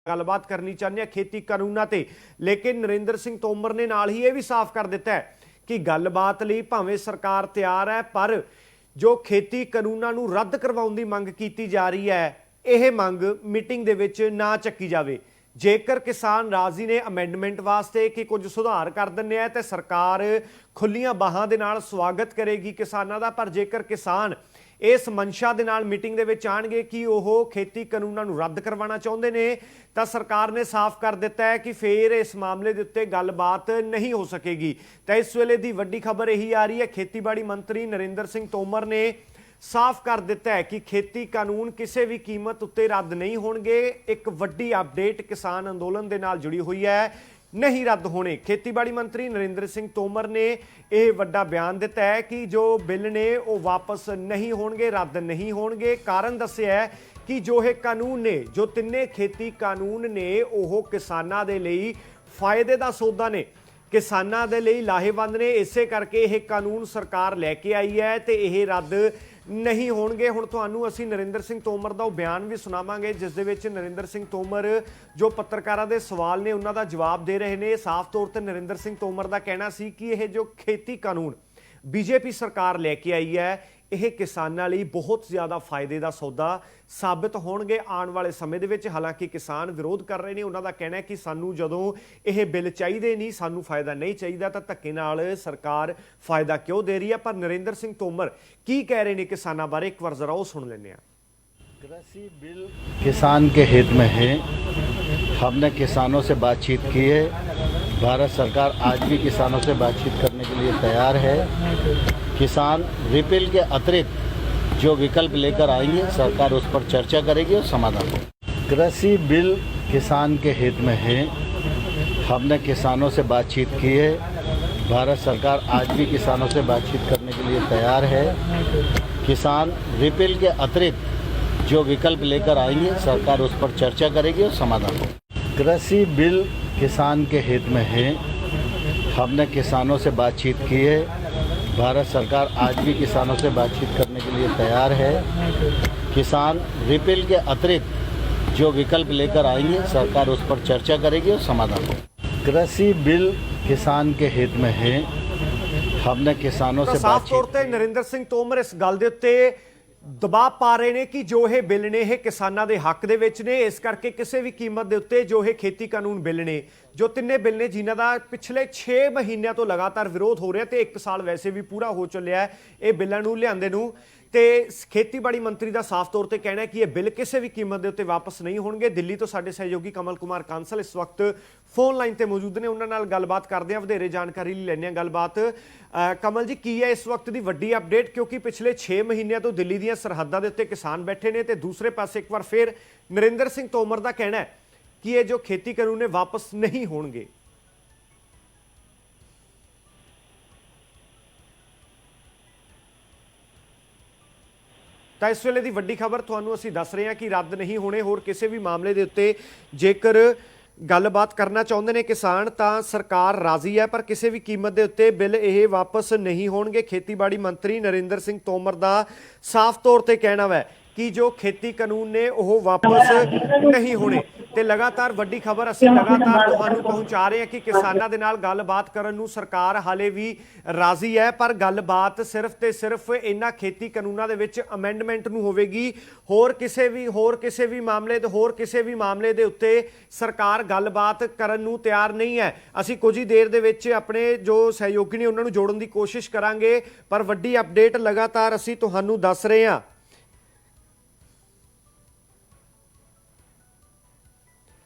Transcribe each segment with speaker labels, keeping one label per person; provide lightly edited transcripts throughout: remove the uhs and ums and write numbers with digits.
Speaker 1: गलबात करनी चाहते हैं खेती कानूनां ते, लेकिन नरेंद्र सिंह तोमर ने नाल ही यह भी साफ कर दिता है कि गलबात लई भावें सरकार तैयार है, पर जो खेती कानूनां नूं रद्द करवाउण दी मंग कीती जा रही है, यह मंग मीटिंग दे विच ना चक्की जावे। जेकर किसान राजी ने अमेंडमेंट वास्ते कि कुछ सुधार कर दिंदे आ ते सरकार खुल्लियां बाहां दे नाल स्वागत करेगी किसानां दा, पर जेकर किसान इस मंशा दे नाल मीटिंग दे विच आउणगे कि ओह खेती कानूनां नूं रद्द करवाना चाहुंदे ने, तां सरकार ने साफ कर दिता है कि फिर इस मामले दे उत्ते गलबात नहीं हो सकेगी। तां इस वेले दी वड्डी खबर यही आ रही है, खेतीबाड़ी मंत्री नरेंद्र सिंह तोमर ने साफ कर दिता है कि खेती कानून किसी भी कीमत उत्ते रद्द नहीं होणगे। एक वड्डी अपडेट किसान अंदोलन दे नाल जुड़ी हुई है, नहीं रद्द होने। खेतीबाड़ी मंत्री नरेंद्र सिंह तोमर ने यह वड्डा बयान दिता है कि जो बिल ने वो वापस नहीं होणगे, रद्द नहीं होणगे। कारण दस्सिया है कि जो ये कानून ने, जो तिन्ने खेती कानून ने, वो किसानां दे लई फायदे दा सौदा ने, किसानां दे लई लाहेवंद ने। इसे करके यह कानून सरकार लैके आई है ते यह रद्द नहीं होणगे। हुण तुहानूं असीं नरेंद्र सिंह तोमर दा बयान भी सुणावांगे, जिस दे विच नरेंद्र सिंह तोमर जो पत्रकारां दे सवाल ने उन्हां दा जवाब दे रहे ने। साफ तौर ते नरेंद्र सिंह तोमर दा कहना सी कि यह जो खेती कानून बीजेपी सरकार लैके आई है, यह किसानां लई बहुत ज़्यादा फायदे का सौदा साबित होणगे आने वाले समय दे विच। हालांकि किसान विरोध कर रहे हैं, उन्हां दा कहना है कि सानूं जदों यह बिल चाहिए नहीं, सानूं फायदा नहीं चाहिए, तो धक्के नाल सरकार फायदा क्यों दे रही है। पर नरेंद्र सिंह तोमर की कह रहे हैं किसानां बारे, एक बार जरा वो सुन लेने।
Speaker 2: कृषि बिल किसान के हित में है। हमने किसानों से बातचीत की है। भारत सरकार आज भी किसानों से बातचीत करने के लिए तैयार है। किसान रिपील के अतिरिक्त जो विकल्प लेकर आएंगे, सरकार उस पर चर्चा करेगी और समाधान होगा। कृषि बिल किसान के हित में है। हमने किसानों से बातचीत की है। भारत सरकार आज भी किसानों से बातचीत करने के लिए तैयार है। किसान रिपील के अतिरिक्त जो विकल्प लेकर आएंगे, सरकार उस पर चर्चा करेगी और समाधान होगा। कृषि बिल किसान के हित में है। हमने किसानों से बातचीत की है। भारत सरकार आज भी किसानों से बातचीत करने के लिए तैयार है। किसान रिपील के अतिरिक्त जो विकल्प लेकर आएंगे, सरकार उस पर चर्चा करेगी और समाधान होगा। कृषि बिल किसान के हित में है। हमने किसानों से
Speaker 1: साफ तौर पर नरेंद्र सिंह तोमर इस गल दे उत्ते दबाव पा रहे हैं कि जो ये बिल ने ये किसानों के हक दे विच ने, इस करके किसी भी कीमत के उत्ते जो ये खेती कानून बिल ने, जो तिन्ने बिल ने जिन्हां दा पिछले 6 महीनों तो लगातार विरोध हो रहा है, तो 1 साल वैसे भी पूरा हो चलिया है ये बिलों नूं लिआंदे नूं, ते खेतीबाड़ी मंत्री का साफ तौर पर कहना है कि यह बिल किसी भी कीमत के उत्ते वापस नहीं होणगे। दिल्ली तो साडे सहयोगी कमल कुमार कांसल इस वक्त फोन लाइन पर मौजूद ने, उन्हां नाल गलबात करदे हां, वधेरे जानकारी लैणे गलबात। कमल जी, की है इस वक्त की वड्डी अपडेट, क्योंकि पिछले 6 महीनों तो दिल्ली दी सरहदां दे उत्ते किसान बैठे ने, ते दूसरे पासे एक बार फिर नरेंद्र सिंह तोमर का कहना है कि ये जो खेती कानून है वापस नहीं होणगे। तो इस वेले की वड्डी खबर तुहानूं असीं दस रहे हैं कि रद्द नहीं होने। होर किसी भी मामले के उत्ते जेकर गलबात करना चाहुंदे ने किसान, तां सरकार राजी है, पर किसी भी कीमत के उत्ते बिल ये वापस नहीं होणगे। खेतीबाड़ी मंत्री नरेंद्र सिंह तोमर का साफ तौर पर कहना है कि जो खेती कानून ने वो वापस नहीं होने। ते लगातार वड्डी खबर असीं लगातार तुहानूं पहुंचा रहे हैं कि किसानां दे नाल गलबात करन नूं सरकार हाले भी राजी है, पर गलबात सिर्फ ते सिर्फ इन्हां खेती कानूनां दे विच अमेंडमेंट नूं होवेगी। होर किसी भी मामले दे उत्ते सरकार गलबात करन नूं तैयार नहीं है। असीं कुछ ही देर दे विच अपने जो सहयोगी ने उन्हां नूं जोड़न दी कोशिश करांगे, पर वड्डी अपडेट लगातार असीं तुहानूं दस रहे हां।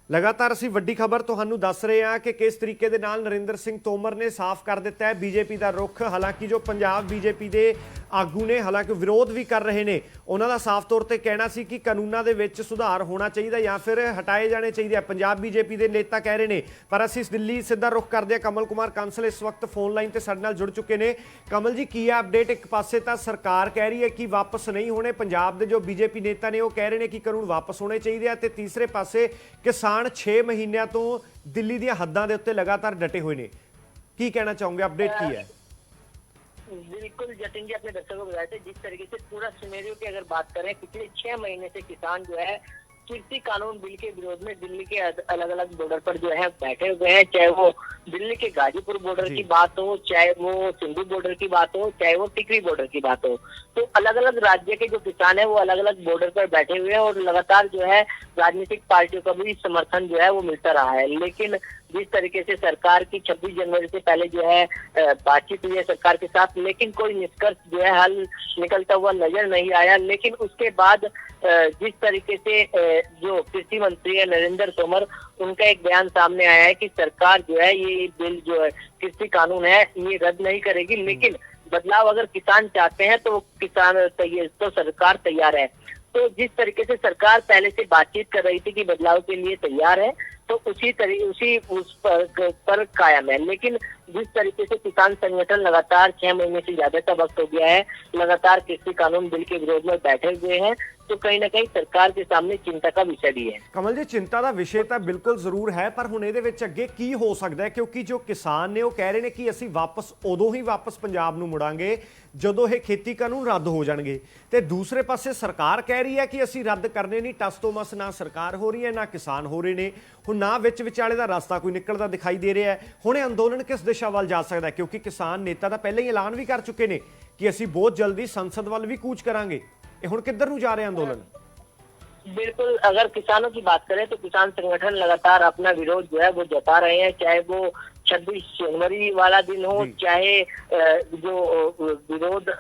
Speaker 1: लगातार असीं वड्डी खबर तुहानूं दस रहे हैं कि किस तरीके दे नाल नरेंद्र सिंह तोमर ने साफ कर दिता है बीजेपी का रुख। हालांकि जो पंजाब बीजेपी के आगू ने हालांकि विरोध भी कर रहे हैं, उन्हों का साफ तौर पर कहना सी कि कानूनों के विच सुधार होना चाहिए या फिर हटाए जाने चाहिए। पंजाब बीजेपी के नेता कह रहे हैं, पर असीं दिल्ली सीधा रुख करते हैं। कमल कुमार कांसल इस वक्त फोन लाइन पर साडे नाल जुड़ चुके हैं। कमल जी, की है अपडेट? एक पासे तो सरकार कह रही है कि वापस नहीं होने, पंजाब के जो बीजेपी नेता ने वो कह रहे हैं कि कानून वापस होने चाहिए, तो तीसरे पासे किसान 6 महीनों तो दिल्ली दी हद्दां दे उत्ते लगातार डटे हुए ने। की कहना चाहोगे, अपडेट की है?
Speaker 3: बिल्कुल जतिन जी, अपने दर्शकों को बताया था जिस तरीके से पूरा सिनेरियो की अगर बात करें, पिछले 6 महीने से किसान जो है कृषि कानून बिल के विरोध में दिल्ली के अलग अलग बॉर्डर पर जो है बैठे हुए हैं, चाहे वो दिल्ली के गाजीपुर बॉर्डर की बात हो, चाहे वो सिंधु बॉर्डर की बात हो, चाहे वो टिकरी बॉर्डर की बात हो। तो अलग अलग राज्य के जो किसान है वो अलग अलग बॉर्डर पर बैठे हुए हैं और लगातार जो है राजनीतिक पार्टियों का भी समर्थन जो है वो मिलता रहा है। लेकिन जिस तरीके से सरकार की 26 जनवरी से पहले जो है बातचीत हुई है सरकार के साथ, लेकिन कोई निष्कर्ष जो है हल निकलता हुआ नजर नहीं आया। लेकिन उसके बाद जिस तरीके से जो कृषि मंत्री है नरेंद्र तोमर, उनका एक बयान सामने आया है कि सरकार जो है ये बिल जो है कृषि कानून है ये रद्द नहीं करेगी, लेकिन बदलाव अगर किसान चाहते हैं तो तो सरकार तैयार है। तो जिस तरीके से सरकार पहले से बातचीत कर रही थी कि बदलाव के लिए तैयार है, तो उस पर कायम है। लेकिन जिस तरीके से किसान संगठन लगातार 6 महीने से ज्यादा का वक्त हो गया है, लगातार कृषि कानून बिल के विरोध में बैठे हुए हैं, तो कहीं ना कहीं सरकार के सामने चिंता का विषय भी है।
Speaker 1: कमल जी, चिंता का विषय तो बिल्कुल जरूर है, पर हुण इहदे विच अगे की हो सकता है? क्योंकि जो किसान ने वो कह रहे हैं कि असीं उदों ही वापस पंजाब नूं मुड़ांगे जदों ये खेती कानून रद्द हो जाणगे, ते दूसरे पासे सरकार कह रही है कि असीं रद्द करने नहीं। टस तो मस ना सरकार हो रही है ना किसान हो रहे ने, हुण ना विच विचाले दा रास्ता कोई निकलदा दिखाई दे रहा है। हुण अंदोलन किस दिशा वाल जा सकता है? क्योंकि किसान नेता तो पहले ही ऐलान भी कर चुके हैं कि असीं बहुत जल्दी संसद वाल भी कूच करांगे। हुण किधर नूं जा रहे अंदोलन?
Speaker 3: बिल्कुल, अगर किसानों की बात करें तो किसान संगठन लगातार अपना विरोध जो है वो जता रहे हैं, चाहे वो 26 जनवरी वाला दिन हो, चाहे जो विरोध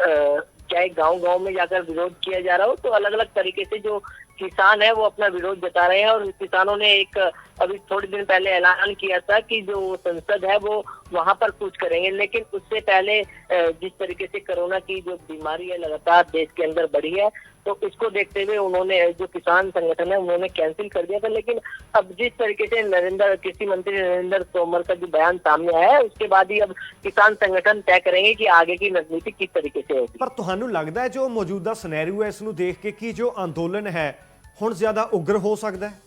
Speaker 3: चाहे गांव-गांव में जाकर विरोध किया जा रहा हो। तो अलग अलग तरीके से जो किसान है वो अपना विरोध जता रहे हैं। और किसानों ने एक अभी थोड़े दिन पहले ऐलान किया था कि जो संसद है वो वहां पर कूच करेंगे। लेकिन उससे पहले जिस तरीके से कोरोना की जो बीमारी है लगातार देश के अंदर बढ़ी है, तो इसको देखते हुए उन्होंने जो किसान संगठन है उन्होंने कैंसिल कर दिया था। लेकिन अब जिस तरीके से कृषि मंत्री नरेंद्र तोमर का जो बयान सामने आया है, उसके बाद ही अब किसान संगठन तय करेंगे कि आगे की रणनीति किस तरीके से होगी।
Speaker 1: पर तुहानू लगता है जो मौजूदा सिनेरियो है इसनू देख के कि जो आंदोलन है हुण ज्यादा उग्र हो सकता है?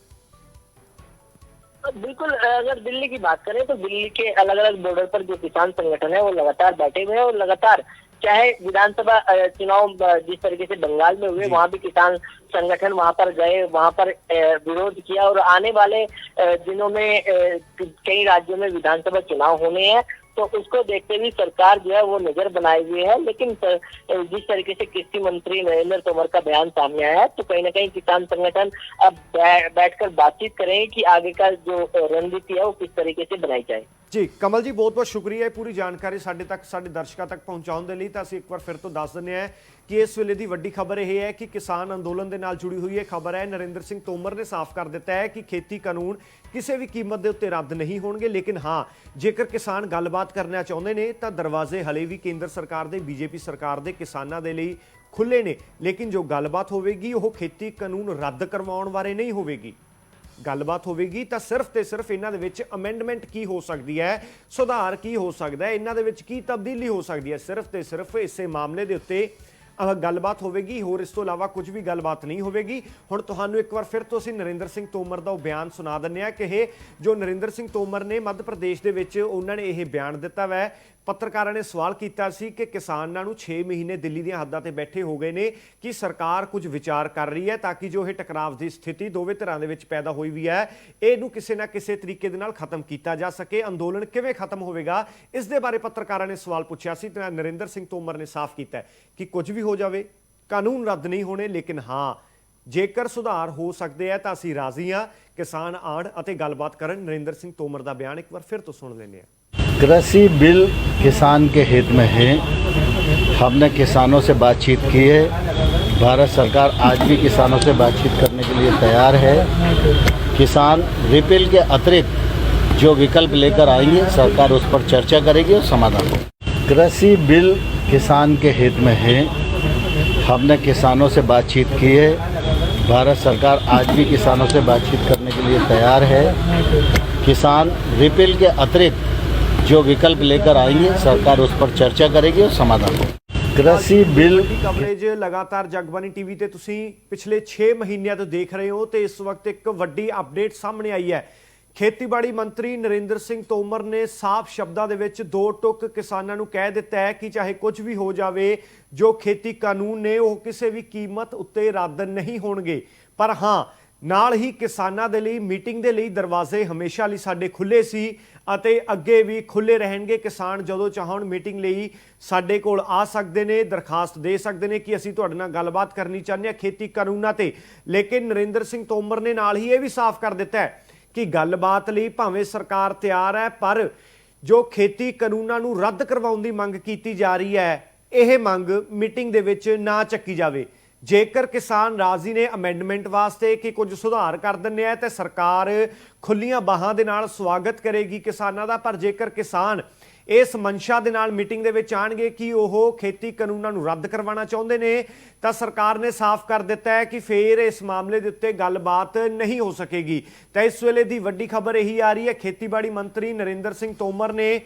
Speaker 3: बिल्कुल, अगर दिल्ली की बात करें तो दिल्ली के अलग अलग बॉर्डर पर जो किसान संगठन है वो लगातार बैठे हुए हैं और लगातार चाहे विधानसभा चुनाव जिस तरीके से बंगाल में हुए, वहां भी किसान संगठन वहां पर गए, वहां पर विरोध किया। और आने वाले दिनों में कई राज्यों में विधानसभा चुनाव होने हैं, तो उसको देखते हुए सरकार जो है वो नजर बनाए हुए है। लेकिन जिस तरीके से कृषि मंत्री नरेंद्र तोमर का बयान सामने आया है, तो कहीं ना कहीं किसान संगठन अब बैठकर बातचीत करेंगे कि आगे का जो रणनीति है वो किस तरीके से बनाई जाए।
Speaker 1: जी कमल जी, बहुत बहुत शुक्रिया है पूरी जानकारी साडे तक साडे दर्शकों तक पहुँचाने के लिए। तो असीं एक बार फिर तो दस दिंदे हैं कि इस वेले की वड्डी खबर यह है कि किसान अंदोलन के नाल जुड़ी हुई है खबर है। नरेंद्र सिंह तोमर ने साफ कर दिता है कि खेती कानून किसी भी कीमत के उत्ते रद्द नहीं होणगे। लेकिन हाँ, जेकर किसान गलबात करना चाहते हैं तो दरवाजे हले भी केंद्र सरकार के बीजेपी सरकार के किसानों के लिए खुले ने। लेकिन जो गलबात होगी वह खेती कानून रद्द करवाउण बारे नहीं होगी। गलबात होगी तो सिर्फ तो सिर्फ इन्हां दे विच अमेंडमेंट की हो सकती है, सुधार की हो सकता है, इन्हां दे विच की तब्दीली हो सकती है। सिर्फ तो सिर्फ इस मामले के उत्ते गलबात होगी, होर इस तो इलावा कुछ भी गलबात नहीं होगी। हुण तुहानूं एक बार फिर तो असीं नरेंद्र सिंह तोमर का बयान सुना दिंदे हां कि जो नरेंद्र सिंह तोमर ने मध्य प्रदेश के विच उन्होंने यह बयान दिता वै। पत्रकारों ने सवाल किया सी कि किसानों को 6 महीने दिल्ली दी हद्दां ते बैठे हो गए ने कि सरकार कुछ विचार कर रही है ताकि जो ये टकराव की स्थिति दोवें धिरां दे विच पैदा हुई भी है, इहनूं किसी ना किसी तरीके दे नाल खत्म किया जा सके। अंदोलन किवें खत्म होवेगा, इस दे बारे पत्रकारों ने सवाल पूछा सी। नरेंद्र सिंह तोमर ने साफ किया कि कुछ भी हो जाए कानून रद्द नहीं होने, लेकिन हाँ जेकर सुधार हो सकते हैं तो असीं राजी हाँ किसान आण अते गलबात करन। नरेंद्र सिंह तोमर का बयान एक बार फिर तो सुन लेंगे।
Speaker 2: कृषि बिल किसान के हित में है। हमने किसानों से बातचीत की है। भारत सरकार आज भी किसानों से बातचीत करने के लिए तैयार है। किसान रिपील के अतिरिक्त जो विकल्प लेकर आएंगे सरकार उस पर चर्चा करेगी और समाधान होगा। कृषि बिल किसान के हित में है। हमने किसानों से बातचीत की है। भारत सरकार आज भी किसानों से बातचीत करने के लिए तैयार है। किसान रिपील के अतिरिक्त जो विकल्प लेकर आएंगे सरकार उस पर चर्चा करेगी और समाधान होगा। कृषि बिल
Speaker 1: कवरेज लगातार जगबानी टीवी ते तुसीं पिछले 6 महीनों तो देख रहे हो। तो इस वक्त एक वड्डी अपडेट सामने आई है। खेतीबाड़ी मंत्री नरेंद्र सिंह तोमर ने साफ शब्दों के विच 2 टुक किसानों को कह दिता है कि चाहे कुछ भी हो जाए जो खेती कानून ने वो किसी भी कीमत उत्ते रद्द नहीं होणगे। पर हाँ, ਨਾਲ ਹੀ ਕਿਸਾਨਾਂ ਦੇ ਲਈ ਮੀਟਿੰਗ ਦੇ ਲਈ ਦਰਵਾਜ਼ੇ ਹਮੇਸ਼ਾ ਲਈ ਸਾਡੇ ਖੁੱਲੇ ਸੀ ਅਤੇ ਅੱਗੇ ਵੀ ਖੁੱਲੇ ਰਹਿਣਗੇ। ਕਿਸਾਨ ਜਦੋਂ ਚਾਹਣ ਮੀਟਿੰਗ ਲਈ ਸਾਡੇ ਕੋਲ ਆ ਸਕਦੇ ਨੇ, ਦਰਖਾਸਤ ਦੇ ਸਕਦੇ ਨੇ ਕਿ ਅਸੀਂ ਤੁਹਾਡੇ ਨਾਲ ਗੱਲਬਾਤ ਕਰਨੀ ਚਾਹੁੰਦੇ ਹਾਂ ਖੇਤੀ ਕਾਨੂੰਨਾਂ ਤੇ। ਲੇਕਿਨ ਨਰਿੰਦਰ ਸਿੰਘ ਤੋਮਰ ਨੇ ਨਾਲ ਹੀ ਇਹ ਵੀ ਸਾਫ਼ ਕਰ ਦਿੱਤਾ ਹੈ ਕਿ ਗੱਲਬਾਤ ਲਈ ਭਾਵੇਂ ਸਰਕਾਰ ਤਿਆਰ ਹੈ, ਪਰ ਜੋ ਖੇਤੀ ਕਾਨੂੰਨਾਂ ਨੂੰ ਰੱਦ ਕਰਵਾਉਣ ਦੀ ਮੰਗ ਕੀਤੀ ਜਾ ਰਹੀ ਹੈ, ਇਹ ਮੰਗ ਮੀਟਿੰਗ ਦੇ ਵਿੱਚ ਨਾ ਚੱਕੀ ਜਾਵੇ। ਜੇਕਰ ਕਿਸਾਨ ਰਾਜ਼ੀ ਨੇ ਅਮੈਂਡਮੈਂਟ ਵਾਸਤੇ ਕਿ ਕੁਝ ਸੁਧਾਰ ਕਰ ਦਿੰਦੇ ਆ ਤੇ ਸਰਕਾਰ ਖੁੱਲੀਆਂ ਬਾਹਾਂ ਦੇ ਨਾਲ ਸਵਾਗਤ ਕਰੇਗੀ ਕਿਸਾਨਾਂ ਦਾ। ਪਰ ਜੇਕਰ ਕਿਸਾਨ ਇਸ ਮਨਸ਼ਾ ਦੇ ਨਾਲ ਮੀਟਿੰਗ ਦੇ ਵਿੱਚ ਆਣਗੇ ਕਿ ਉਹ ਖੇਤੀ ਕਾਨੂੰਨਾਂ ਨੂੰ ਰੱਦ ਕਰਵਾਉਣਾ ਚਾਹੁੰਦੇ ਨੇ, ਤਾਂ ਸਰਕਾਰ ਨੇ ਸਾਫ਼ ਕਰ ਦਿੱਤਾ ਹੈ ਕਿ ਫਿਰ ਇਸ ਮਾਮਲੇ ਦੇ ਉੱਤੇ ਗੱਲਬਾਤ ਨਹੀਂ ਹੋ ਸਕੇਗੀ। ਤਾਂ ਇਸ ਵੇਲੇ ਦੀ ਵੱਡੀ ਖਬਰ ਇਹੀ ਆ ਰਹੀ ਹੈ, ਖੇਤੀਬਾੜੀ ਮੰਤਰੀ ਨਰਿੰਦਰ ਸਿੰਘ ਤੋਮਰ ਨੇ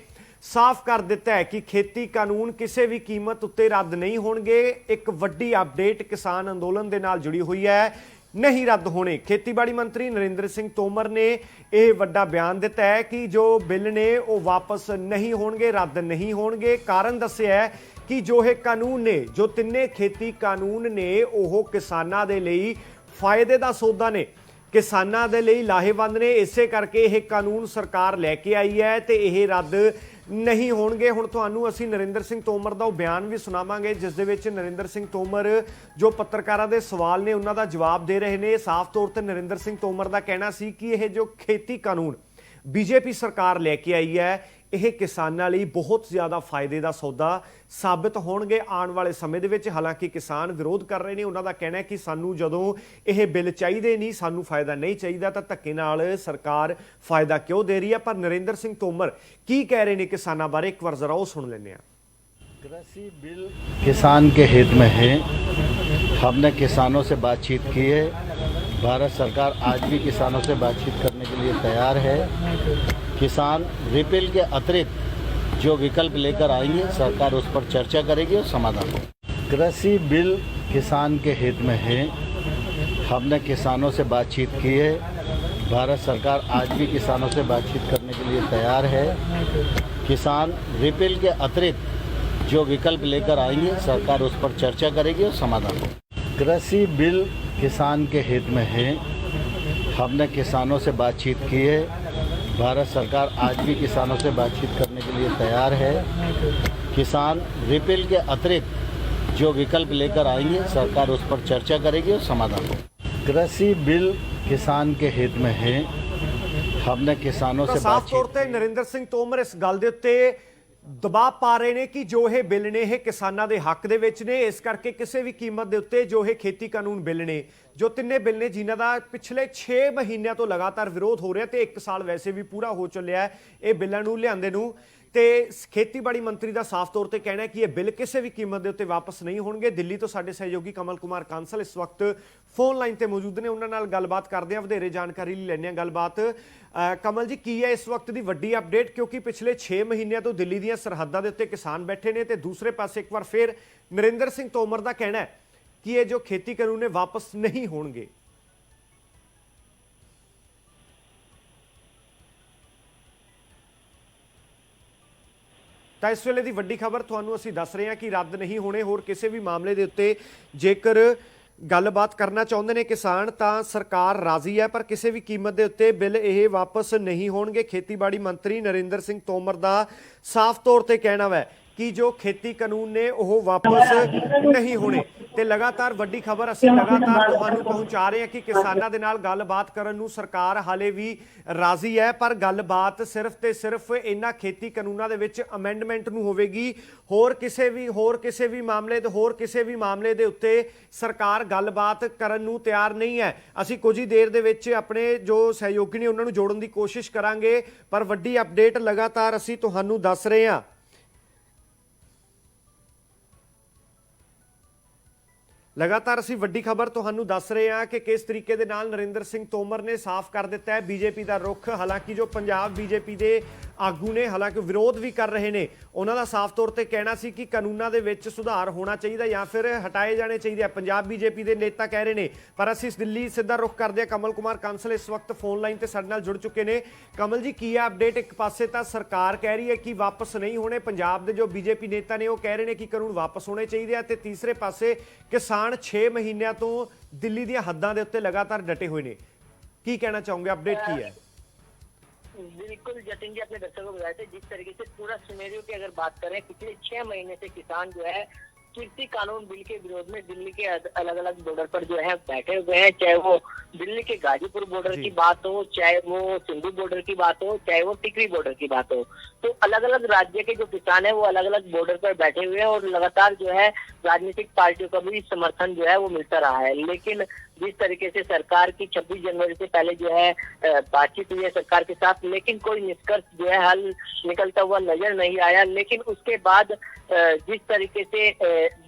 Speaker 1: ਸਾਫ਼ ਕਰ ਦਿੱਤਾ ਹੈ ਕਿ ਖੇਤੀ ਕਾਨੂੰਨ ਕਿਸੇ ਵੀ ਕੀਮਤ ਉੱਤੇ ਰੱਦ ਨਹੀਂ ਹੋਣਗੇ। ਇੱਕ ਵੱਡੀ ਅਪਡੇਟ ਕਿਸਾਨ ਅੰਦੋਲਨ ਦੇ ਨਾਲ ਜੁੜੀ ਹੋਈ ਹੈ, ਨਹੀਂ ਰੱਦ ਹੋਣੇ। ਖੇਤੀਬਾੜੀ ਮੰਤਰੀ ਨਰਿੰਦਰ ਸਿੰਘ ਤੋਮਰ ਨੇ ਇਹ ਵੱਡਾ ਬਿਆਨ ਦਿੱਤਾ ਹੈ ਕਿ ਜੋ ਬਿੱਲ ਨੇ ਉਹ ਵਾਪਸ ਨਹੀਂ ਹੋਣਗੇ, ਰੱਦ ਨਹੀਂ ਹੋਣਗੇ। ਕਾਰਨ ਦੱਸਿਆ ਹੈ ਕਿ ਜੋ ਇਹ ਕਾਨੂੰਨ ਨੇ, ਜੋ ਤਿੰਨੇ ਖੇਤੀ ਕਾਨੂੰਨ ਨੇ, ਉਹ ਕਿਸਾਨਾਂ ਦੇ ਲਈ ਫਾਇਦੇ ਦਾ ਸੌਦਾ ਨੇ, ਕਿਸਾਨਾਂ ਦੇ ਲਈ ਲਾਹੇਵੰਦ ਨੇ। ਇਸੇ ਕਰਕੇ ਇਹ ਕਾਨੂੰਨ ਸਰਕਾਰ ਲੈ ਕੇ ਆਈ ਹੈ ਤੇ ਇਹ ਰੱਦ ਨਹੀਂ ਹੋਣਗੇ। ਹੁਣ ਤੁਹਾਨੂੰ ਅਸੀਂ ਨਰਿੰਦਰ ਸਿੰਘ ਤੋਮਰ ਦਾ ਉਹ ਬਿਆਨ ਵੀ ਸੁਣਾਵਾਂਗੇ ਜਿਸ ਦੇ ਵਿੱਚ ਨਰਿੰਦਰ ਸਿੰਘ ਤੋਮਰ ਜੋ ਪੱਤਰਕਾਰਾਂ ਦੇ ਸਵਾਲ ਨੇ ਉਹਨਾਂ ਦਾ ਜਵਾਬ ਦੇ ਰਹੇ ਨੇ। ਸਾਫ਼ ਤੌਰ ਤੇ ਨਰਿੰਦਰ ਸਿੰਘ ਤੋਮਰ ਦਾ ਕਹਿਣਾ ਸੀ ਕਿ ਇਹ ਜੋ ਖੇਤੀ ਕਾਨੂੰਨ ਬੀਜੇਪੀ ਸਰਕਾਰ ਲੈ ਕੇ ਆਈ ਹੈ, ਇਹ ਕਿਸਾਨਾਂ ਲਈ ਬਹੁਤ ਜ਼ਿਆਦਾ ਫਾਇਦੇ ਦਾ ਸੌਦਾ ਸਾਬਿਤ ਹੋਣਗੇ ਆਉਣ ਵਾਲੇ ਸਮੇਂ ਦੇ ਵਿੱਚ। ਹਾਲਾਂਕਿ ਕਿਸਾਨ ਵਿਰੋਧ ਕਰ ਰਹੇ ਨੇ, ਉਹਨਾਂ ਦਾ ਕਹਿਣਾ ਹੈ ਕਿ ਸਾਨੂੰ ਜਦੋਂ ਇਹ ਬਿੱਲ ਚਾਹੀਦੇ ਨਹੀਂ, ਸਾਨੂੰ ਫਾਇਦਾ ਨਹੀਂ ਚਾਹੀਦਾ, ਤਾਂ ਧੱਕੇ ਨਾਲ ਸਰਕਾਰ ਫਾਇਦਾ ਕਿਉਂ ਦੇ ਰਹੀ ਹੈ। ਪਰ ਨਰਿੰਦਰ ਸਿੰਘ ਤੋਮਰ ਕੀ ਕਹਿ ਰਹੇ ਨੇ ਕਿਸਾਨਾਂ ਬਾਰੇ, ਇੱਕ ਵਾਰ ਜ਼ਰਾ ਉਹ ਸੁਣ ਲੈਂਦੇ ਹਾਂ।
Speaker 2: कृषि बिल किसान के हित में है। हमने किसानों से बातचीत की है। भारत सरकार आज भी किसानों से बातचीत करने के लिए तैयार है। किसान रिपील के अतिरिक्त जो विकल्प लेकर आएंगे, सरकार उस पर चर्चा करेगी और समाधान होगा। कृषि बिल किसान के हित में है। हमने किसानों से बातचीत की है। भारत सरकार आज भी किसानों से बातचीत करने के लिए तैयार है। किसान रिपील के अतिरिक्त जो विकल्प लेकर आएंगे, सरकार उस पर चर्चा करेगी और समाधान होगा। कृषि बिल किसान के हित में है। हमने किसानों से बातचीत की है। भारत सरकार आज भी किसानों से बातचीत करने के लिए तैयार है। किसान रिपील के अतिरिक्त जो विकल्प लेकर आएंगे, सरकार उस पर चर्चा करेगी और समाधान होगा। कृषि बिल किसान के हित में है। हमने किसानों से
Speaker 1: साफ तौर पर नरिंਦਰ ਸਿੰਘ ਤੋਮਰ ਇਸ ਗੱਲ ਦੇ ਉੱਤੇ ਦਬਾਅ ਪਾ ਰਹੇ ਨੇ ਕਿ ਜੋ ਇਹ ਬਿੱਲ ਨੇ ਇਹ ਕਿਸਾਨਾਂ ਦੇ ਹੱਕ ਦੇ ਵਿੱਚ ਨੇ। ਇਸ ਕਰਕੇ ਕਿਸੇ ਵੀ ਕੀਮਤ ਦੇ ਉੱਤੇ ਜੋ ਇਹ ਖੇਤੀ ਕਾਨੂੰਨ ਬਿੱਲ ਨੇ, ਜੋ ਤਿੰਨੇ ਬਿੱਲ ਨੇ ਜਿਨ੍ਹਾਂ ਦਾ ਪਿਛਲੇ 6 ਮਹੀਨਿਆਂ ਤੋਂ ਲਗਾਤਾਰ ਵਿਰੋਧ ਹੋ ਰਿਹਾ ਤੇ 1 ਸਾਲ ਵੈਸੇ ਵੀ ਪੂਰਾ ਹੋ ਚੱਲਿਆ ਇਹ ਬਿੱਲਾਂ ਨੂੰ ਲਿਆਂਦੇ ਨੂੰ, ਤੇ ਖੇਤੀਬਾੜੀ ਮੰਤਰੀ ਦਾ ਸਾਫ਼ ਤੌਰ ਤੇ ਕਹਿਣਾ ਹੈ ਕਿ ਇਹ ਬਿੱਲ ਕਿਸੇ ਵੀ ਕੀਮਤ ਦੇ ਉੱਤੇ ਵਾਪਸ ਨਹੀਂ ਹੋਣਗੇ। ਦਿੱਲੀ ਤੋਂ ਸਾਡੇ ਸਹਿਯੋਗੀ ਕਮਲ ਕੁਮਾਰ ਕਾਂਸਲ ਇਸ ਵਕਤ ਫੋਨ ਲਾਈਨ ਤੇ ਮੌਜੂਦ ਨੇ, ਉਹਨਾਂ ਨਾਲ ਗੱਲਬਾਤ ਕਰਦੇ ਹਾਂ, ਵਧੇਰੇ ਜਾਣਕਾਰੀ ਲਈ ਲੈਂਦੇ ਹਾਂ ਗੱਲਬਾਤ। ਕਮਲ ਜੀ, ਕੀ ਹੈ ਇਸ ਵਕਤ ਦੀ ਵੱਡੀ ਅਪਡੇਟ? ਕਿਉਂਕਿ ਪਿਛਲੇ 6 ਮਹੀਨਿਆਂ ਤੋਂ ਦਿੱਲੀ ਦੀਆਂ ਸਰਹੱਦਾਂ ਦੇ ਉੱਤੇ ਕਿਸਾਨ ਬੈਠੇ ਨੇ ਤੇ ਦੂਸਰੇ ਪਾਸੇ ਇੱਕ ਵਾਰ ਫਿਰ ਨਰਿੰਦਰ ਸਿੰਘ ਤੋਮਰ ਦਾ ਕਹਿਣਾ ਹੈ ਕਿ ਇਹ ਜੋ ਖੇਤੀ ਕਾਨੂੰਨ ਨੇ ਵਾਪਸ ਨਹੀਂ ਹੋਣਗੇ। ਤਾਂ ਇਸ ਵੇਲੇ ਦੀ ਵੱਡੀ ਖਬਰ ਤੁਹਾਨੂੰ ਅਸੀਂ ਦੱਸ ਰਹੇ ਹਾਂ ਕਿ ਰੱਦ ਨਹੀਂ ਹੋਣੇ। ਹੋਰ ਕਿਸੇ ਵੀ ਮਾਮਲੇ ਦੇ ਉੱਤੇ ਜੇਕਰ ਗੱਲਬਾਤ ਕਰਨਾ ਚਾਹੁੰਦੇ ਨੇ ਕਿਸਾਨ ਤਾਂ ਸਰਕਾਰ ਰਾਜ਼ੀ ਹੈ, ਪਰ ਕਿਸੇ ਵੀ ਕੀਮਤ ਦੇ ਉੱਤੇ ਬਿੱਲ ਇਹ ਵਾਪਸ ਨਹੀਂ ਹੋਣਗੇ। ਖੇਤੀਬਾੜੀ ਮੰਤਰੀ ਨਰਿੰਦਰ ਸਿੰਘ ਤੋਮਰ ਦਾ ਸਾਫ਼ ਤੌਰ ਤੇ ਕਹਿਣਾ ਹੈ ਕਿ ਜੋ ਖੇਤੀ ਕਾਨੂੰਨ ਨੇ ਉਹ ਵਾਪਸ ਨਹੀਂ ਹੋਣੇ। ਤੇ ਲਗਾਤਾਰ ਵੱਡੀ ਖਬਰ ਅਸੀਂ ਲਗਾਤਾਰ ਤੁਹਾਨੂੰ ਪਹੁੰਚਾ ਰਹੇ ਹਾਂ ਕਿ ਕਿਸਾਨਾਂ ਦੇ ਨਾਲ ਗੱਲਬਾਤ ਕਰਨ ਨੂੰ ਸਰਕਾਰ ਹਾਲੇ ਵੀ ਰਾਜ਼ੀ ਹੈ, ਪਰ ਗੱਲਬਾਤ ਸਿਰਫ ਤੇ ਸਿਰਫ ਇਹਨਾਂ ਖੇਤੀ ਕਾਨੂੰਨਾਂ ਦੇ ਵਿੱਚ ਅਮੈਂਡਮੈਂਟ ਨੂੰ ਹੋਵੇਗੀ। ਹੋਰ ਕਿਸੇ ਵੀ ਮਾਮਲੇ ਦੇ ਉੱਤੇ ਸਰਕਾਰ ਗੱਲਬਾਤ ਕਰਨ ਨੂੰ ਤਿਆਰ ਨਹੀਂ ਹੈ। ਅਸੀਂ ਕੁਝ ਹੀ ਦੇਰ ਦੇ ਵਿੱਚ ਆਪਣੇ ਜੋ ਸਹਿਯੋਗੀ ਨੇ ਉਹਨਾਂ ਨੂੰ ਜੋੜਨ ਦੀ ਕੋਸ਼ਿਸ਼ ਕਰਾਂਗੇ, ਪਰ ਵੱਡੀ ਅਪਡੇਟ ਲਗਾਤਾਰ ਅਸੀਂ ਤੁਹਾਨੂੰ ਦੱਸ ਰਹੇ ਹਾਂ। लगातार ਅਸੀਂ ਵੱਡੀ ਖਬਰ ਤੁਹਾਨੂੰ ਦੱਸ ਰਹੇ ਹਾਂ ਕਿ ਕਿਸ ਤਰੀਕੇ ਦੇ ਨਾਲ ਨਰਿੰਦਰ ਸਿੰਘ ਤੋਮਰ ਨੇ ਸਾਫ਼ ਕਰ ਦਿੱਤਾ ਹੈ ਬੀਜੇਪੀ ਦਾ ਰੁਖ। ਹਾਲਾਂਕਿ ਜੋ ਪੰਜਾਬ ਬੀਜੇਪੀ ਦੇ ਆਗੂ ਨੇ ਹਾਲਾਂਕਿ ਵਿਰੋਧ ਵੀ ਕਰ ਰਹੇ ਨੇ। ਉਹਨਾਂ ਦਾ ਸਾਫ਼ ਤੌਰ ਤੇ ਕਹਿਣਾ ਸੀ ਕਿ ਕਾਨੂੰਨਾਂ ਦੇ ਵਿੱਚ ਸੁਧਾਰ ਹੋਣਾ ਚਾਹੀਦਾ ਜਾਂ ਫਿਰ ਹਟਾਏ ਜਾਣੇ ਚਾਹੀਦੇ ਆ। ਪੰਜਾਬ ਬੀਜੇਪੀ ਦੇ ਨੇਤਾ ਕਹਿ ਰਹੇ ਨੇ। ਪਰ ਅਸੀਂ ਦਿੱਲੀ ਸਿੱਧਾ ਰੁਖ ਕਰਦੇ ਹਾਂ। ਕਮਲ ਕੁਮਾਰ ਕਾਂਸਲ ਇਸ ਵਕਤ ਫੋਨ ਲਾਈਨ ਤੇ ਸਾਡੇ ਨਾਲ ਜੁੜ ਚੁੱਕੇ ਨੇ। ਕਮਲ ਜੀ, ਕੀ ਹੈ ਅਪਡੇਟ? ਇੱਕ ਪਾਸੇ ਤਾਂ ਸਰਕਾਰ ਕਹਿ ਰਹੀ ਹੈ ਕਿ ਵਾਪਸ ਨਹੀਂ ਹੋਣੇ, ਪੰਜਾਬ ਦੇ ਜੋ ਬੀਜੇਪੀ ਨੇਤਾ ਨੇ ਉਹ ਕਹਿ ਰਹੇ ਨੇ ਕਿ ਕਾਨੂੰਨ ਵਾਪਸ ਹੋਣੇ ਚਾਹੀਦੇ ਆ, ਤੇ ਤੀਸਰੇ ਪਾਸੇ ਕਿਸਾਨ 6 ਮਹੀਨਿਆਂ ਤੋਂ ਦਿੱਲੀ ਦੀਆਂ ਹੱਦਾਂ ਦੇ ਉੱਤੇ ਲਗਾਤਾਰ ਡਟੇ ਹੋਏ ਨੇ। ਕੀ कहना चाहोगे, अपडेट की है?
Speaker 3: बिल्कुल जतिन जी, अपने दर्शकों को बताया था जिस तरीके से पूरा सिनेरियो की अगर बात करें, पिछले 6 महीने से किसान जो है कृषि कानून बिल के विरोध में दिल्ली के अलग अलग बॉर्डर पर जो है बैठे हुए हैं। चाहे वो दिल्ली के गाजीपुर बॉर्डर की बात हो, चाहे वो सिंधु बॉर्डर की बात हो, चाहे वो टिकरी बॉर्डर की बात हो, तो अलग अलग राज्य के जो किसान है वो अलग अलग बॉर्डर पर बैठे हुए हैं और लगातार जो है राजनीतिक पार्टियों का भी समर्थन जो है वो मिलता रहा है। लेकिन जिस तरीके से सरकार की 26 जनवरी से पहले जो है बातचीत हुई है सरकार के साथ, लेकिन कोई निष्कर्ष जो है हल निकलता हुआ नजर नहीं आया। लेकिन उसके बाद जिस तरीके से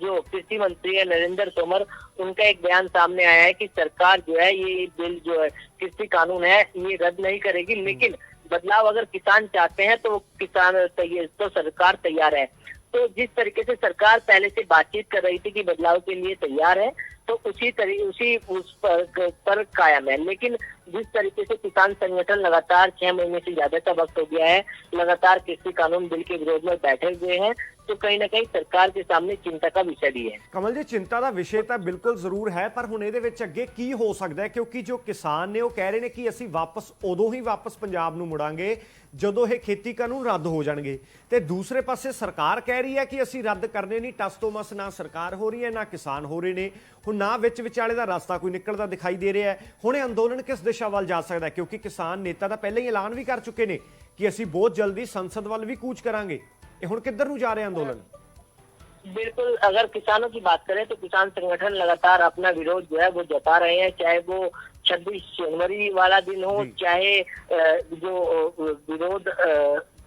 Speaker 3: जो कृषि मंत्री है नरेंद्र तोमर, उनका एक बयान सामने आया है कि सरकार जो है ये बिल जो है कृषि कानून है ये रद्द नहीं करेगी, लेकिन बदलाव अगर किसान चाहते हैं तो तो सरकार तैयार है। तो जिस तरीके से सरकार पहले से बातचीत कर रही थी कि बदलाव के लिए तैयार है, तो उस पर कायम है। लेकिन जिस तरीके से किसान संगठन लगातार 6 महीने से ज्यादा का वक्त हो गया है, लगातार कृषि कानून बिल के विरोध में बैठे हुए हैं, तो कहीं ना कहीं सरकार के सामने चिंता का विषय भी है।
Speaker 1: कमल जी, चिंता का विषय तो बिल्कुल जरूर है, पर हुण इहदे विच अगे की हो सकता है? क्योंकि जो किसान ने वो कह रहे हैं कि असीं वापस उदों ही वापस पंजाब नूं मुड़ांगे ਜਦੋਂ ਇਹ खेती कानून रद्द हो जाणगे, ते दूसरे पासे सरकार कह रही है कि असीं रद्द करने नहीं। टस तो मस ना सरकार हो रही है ना किसान हो रहे ने, हुण ना विच विचाले दा रास्ता कोई निकलदा दिखाई दे रहा है। हुण अंदोलन किस दिशा वाल जा सकदा है? क्योंकि किसान नेता तां पहले ही ऐलान भी कर चुके ने कि असीं बहुत जल्दी संसद वाल भी कूच करांगे। ये हुण किधर नूं जा रहा है अंदोलन?
Speaker 3: बिल्कुल, अगर किसानों की बात करें तो किसान संगठन लगातार अपना विरोध जो है वो जता रहे हैं, चाहे वो 26 जनवरी वाला दिन हो, चाहे जो विरोध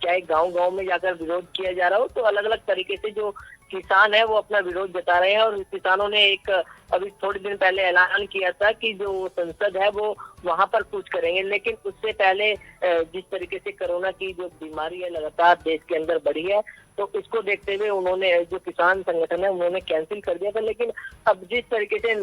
Speaker 3: चाहे गांव-गांव में जाकर विरोध किया जा रहा हो, तो अलग अलग तरीके से जो किसान है वो अपना विरोध जता रहे हैं। और किसानों ने एक अभी थोड़े दिन पहले ऐलान किया था कि जो संसद है वो वहां पर कूच करेंगे। लेकिन उससे पहले जिस तरीके से कोरोना की जो बीमारी है लगातार देश के अंदर बढ़ी है, तो इसको देखते हुए उन्होंने जो किसान संगठन है उन्होंने कैंसिल कर दिया था। लेकिन अब जिस तरीके से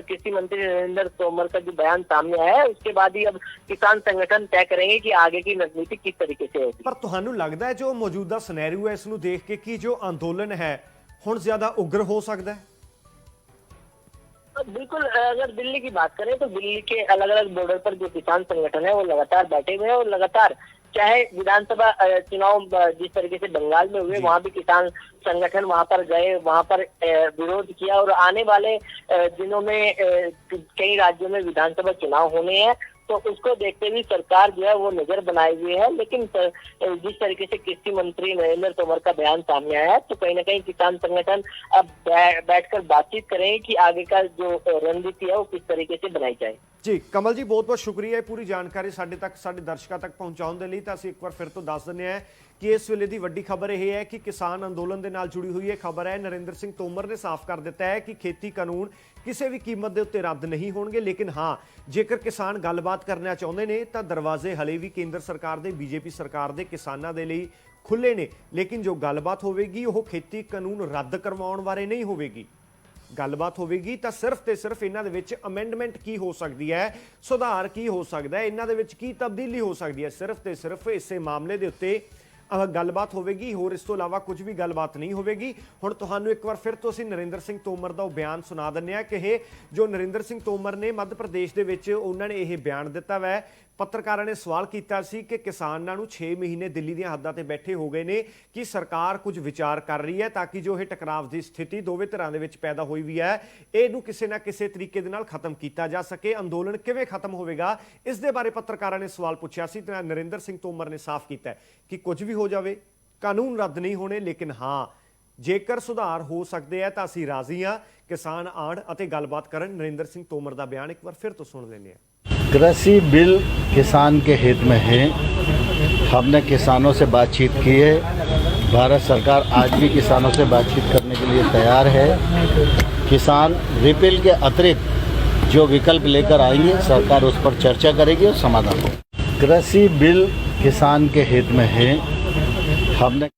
Speaker 3: कृषि मंत्री नरेंद्र तोमर का जो बयान सामने आया है, उसके बाद ही अब किसान संगठन तय करेंगे कि आगे की रणनीति किस तरीके से होगी।
Speaker 1: पर तुहानू लगता है जो मौजूदा सिनेरियो है इसनू देख के कि जो आंदोलन है हुण ज्यादा उग्र हो सकता है?
Speaker 3: बिल्कुल, अगर दिल्ली की बात करें तो दिल्ली के अलग अलग बॉर्डर पर जो किसान संगठन है वो लगातार बैठे हुए हैं और लगातार चाहे विधानसभा चुनाव जिस तरीके से बंगाल में हुए, वहां भी किसान संगठन वहां पर गए, वहां पर विरोध किया। और आने वाले दिनों में कई राज्यों में विधानसभा चुनाव होने हैं, तो उसको देखते हुए सरकार जो है वो नजर बनाए हुए है। लेकिन जिस तरीके से कृषि मंत्री नरेंद्र तोमर का बयान सामने आया है, तो कहीं ना कहीं किसान संगठन अब बैठकर बातचीत करेंगे कि आगे का जो रणनीति है वो किस तरीके से बनाई जाए।
Speaker 1: जी कमल जी, बहुत बहुत शुक्रिया पूरी जानकारी साडे तक साडे दर्शकों तक पहुंचाने के लिए। तो असीं एक बार फिर तो दस दिंदे हैं कि इस वेले की वड्डी खबर यह है कि किसान अंदोलन के नाल जुड़ी हुई है खबर है। नरेंद्र सिंह तोमर ने साफ कर दिता है कि खेती कानून किसी भी कीमत के उत्ते रद्द नहीं होणगे। लेकिन हाँ, जेकर किसान गलबात करना चाहते हैं तो दरवाजे हले भी केंद्र सरकार के बीजेपी सरकार के किसानों के लिए खुले ने। लेकिन जो गलबात होगी वह खेती कानून रद्द करवाउण बारे नहीं होगी। गलबात होगी तो सिर्फ तो सिर्फ इन्हां दे विच अमेंडमेंट की हो सकती है, सुधार की हो सकता है, इन्हां दे विच की तब्दीली हो सकती है, सिर्फ तो सिर्फ इस मामले के उत्ते गलबात होगी। होर इस तो इलावा कुछ भी गलबात नहीं होगी। हुण तुहानूं एक बार फिर तो असीं नरेंद्र सिंह तोमर का बयान सुना दिंदे हां कि जो नरेंद्र सिंह तोमर ने मध्य प्रदेश के विच उन्होंने यह बयान दिता वै। पत्रकारों ने सवाल किया सी कि किसानों को 6 महीने दिल्ली दी हद्दां ते बैठे हो गए ने कि सरकार कुछ विचार कर रही है ताकि जो यह टकराव की स्थिति दोवें धिरां दे विच पैदा हुई भी है, इहनूं किसी ना किसी तरीके दे नाल खत्म किया जा सके। अंदोलन किवें खत्म होवेगा, इस दे बारे पत्रकारों ने सवाल पूछा सी। नरेंद्र सिंह तोमर ने साफ किया कि कुछ भी हो जाए कानून रद्द नहीं होने, लेकिन हाँ जेकर सुधार हो सकते हैं तो असीं राजी हाँ किसान आण अते गलबात करन। नरेंद्र सिंह तोमर का बयान एक बार फिर तो सुन लेंगे।
Speaker 2: कृषि बिल किसान के हित में है। हमने किसानों से बातचीत की है। भारत सरकार आज भी किसानों से बातचीत करने के लिए तैयार है। किसान रिपील के अतिरिक्त जो विकल्प लेकर आएंगे सरकार उस पर चर्चा करेगी और समाधान होगा। कृषि बिल किसान के हित में है। हमने